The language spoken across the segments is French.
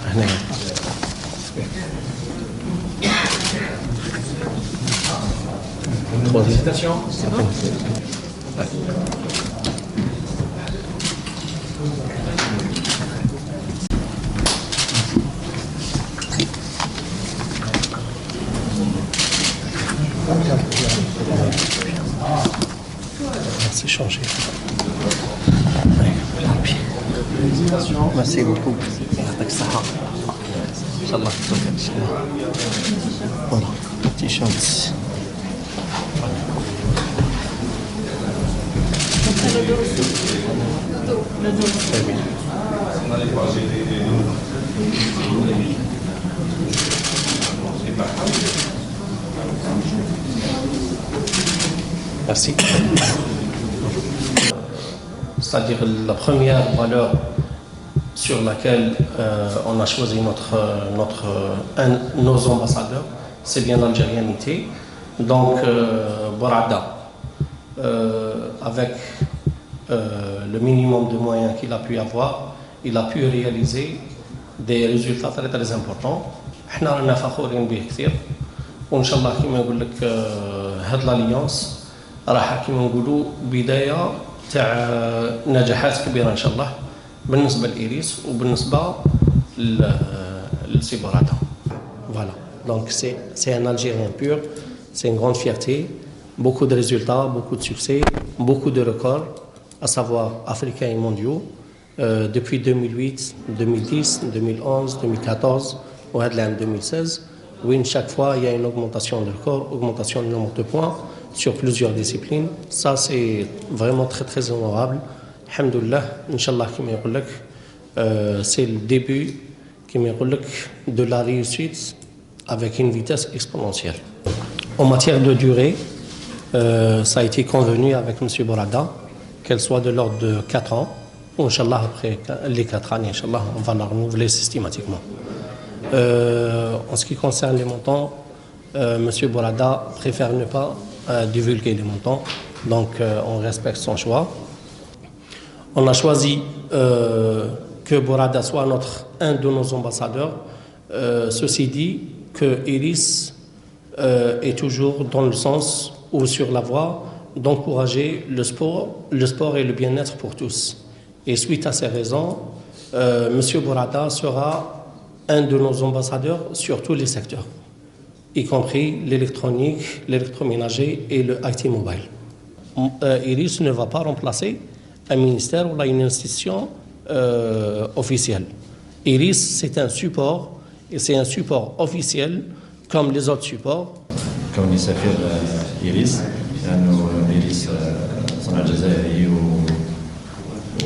هنايا. C'est changé. Merci beaucoup. يعطيك الصحة. إن شاء الله تتوفق. Voilà, t-shirt. Très bien. Merci. C'est-à-dire la première valeur sur laquelle on a choisi nos ambassadeurs, c'est bien l'algérianité. Donc, Bourada, avec le minimum de moyens qu'il a pu avoir, il a pu réaliser des résultats très très importants. احنا رانا فخورين به كثير وان شاء الله كما نقول لك هاد l'alliance راح كما نقولوا بدايه تاع نجاحات كبيره ان شاء الله بالنسبه لإيريس وبالنسبه لسي بورادا. Voilà. Donc c'est un Algérien pur, c'est une grande fierté, beaucoup de résultats, beaucoup de succès, beaucoup de records, à savoir africains et mondiaux, depuis 2008, 2010, 2011, 2014 ou à 2016. Oui, chaque fois il y a une augmentation de records, augmentation du nombre de points sur plusieurs disciplines. Ça c'est vraiment très très honorable. Alhamdoulilah, Inch'Allah, c'est le début de la réussite avec une vitesse exponentielle. En matière de durée, ça a été convenu avec M. Bourada qu'elle soit de l'ordre de 4 ans. Inch'Allah, après les 4 années, Inch'Allah, on va la renouveler systématiquement. En ce qui concerne les montants, M. Bourada préfère ne pas divulguer les montants, donc on respecte son choix. On a choisi que Bourada soit un de nos ambassadeurs. Ceci dit, que Iris est toujours dans le sens ou sur la voie d'encourager le sport et le bien-être pour tous. Et suite à ces raisons, M. Bourada sera un de nos ambassadeurs sur tous les secteurs, y compris l'électronique, l'électroménager et le IT mobile. Iris ne va pas remplacer un ministère ou une institution officielle. Iris, c'est un support, et c'est un support officiel comme les autres supports. كوني سفير إيريس لأنه إيريس صنع جزائري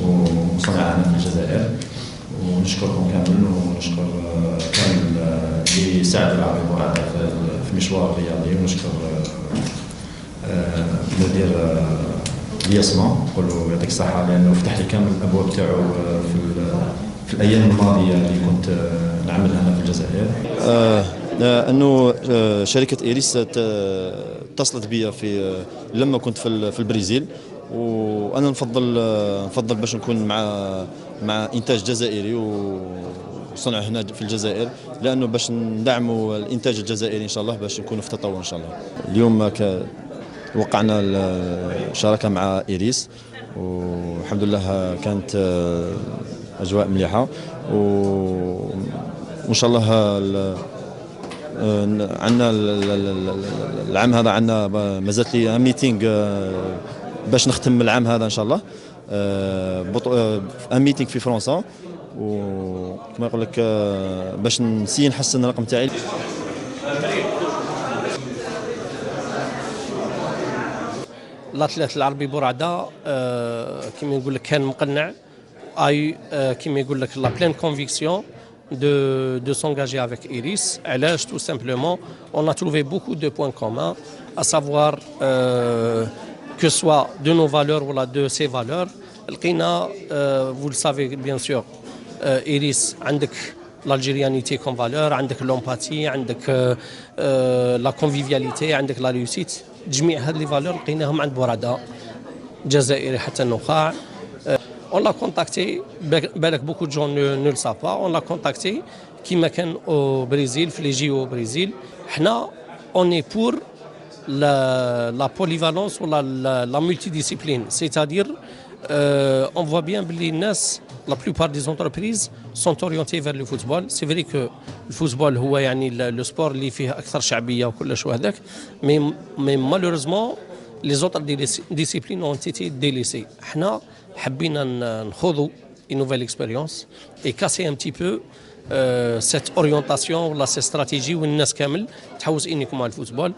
وصنع عنا في الجزائر ونشكركم كامل ونشكر كامل اللي ساعدوا العربي بورادا في مشوار رياضي ونشكر مدير لياسمان نقول له يعطيك الصحة لأنه فتح لي كامل الأبواب تاعو في الأيام الماضية اللي كنت نعمل هنا في الجزائر. انه شركه ايريس اتصلت بي لما كنت في البرازيل وانا نفضل باش نكون مع انتاج جزائري وصنع هنا في الجزائر لانه باش ندعموا الانتاج الجزائري ان شاء الله باش نكونوا في تطور ان شاء الله. اليوم وقعنا الشراكه مع ايريس والحمد لله كانت اجواء مليحه وان شاء الله عندنا العام هذا عندنا مازالت لي ميتينغ باش نختم العام هذا ان شاء الله ميتينغ في فرنسا وكما يقول لك باش نسي نحسن الرقم تاعي. الأثليت العربي بورادا كما يقول لك كان مقنع كما يقول لك لا بلين كونفيكسيون de s'engager avec Iris. Alage, tout simplement, on a trouvé beaucoup de points communs, à savoir que ce soit de nos valeurs ou de ses valeurs. Vous le savez bien sûr, Iris, عندك l'algérianité comme valeur, عندك l'empathie, عندك la convivialité, عندك la réussite. جميع هذه les valeurs لقيناهم عند بورادا جزائري حتى النخاع. On l'a contacté, beaucoup de gens ne le savent pas, on l'a contacté qui m'a au Brésil, les JO au Brésil. On est pour la polyvalence ou la multidiscipline, c'est-à-dire on voit bien que la plupart des entreprises sont orientées vers le football. C'est vrai que le football est le sport qui fait plus شعبية وكل شو هذاك, mais malheureusement les autres disciplines ont été délaissées. Nous حبينا نخوضوا une nouvelle expérience et casser un petit peu cette orientation, cette stratégie où الناس كامل تحوس إنكم على الفوتبول.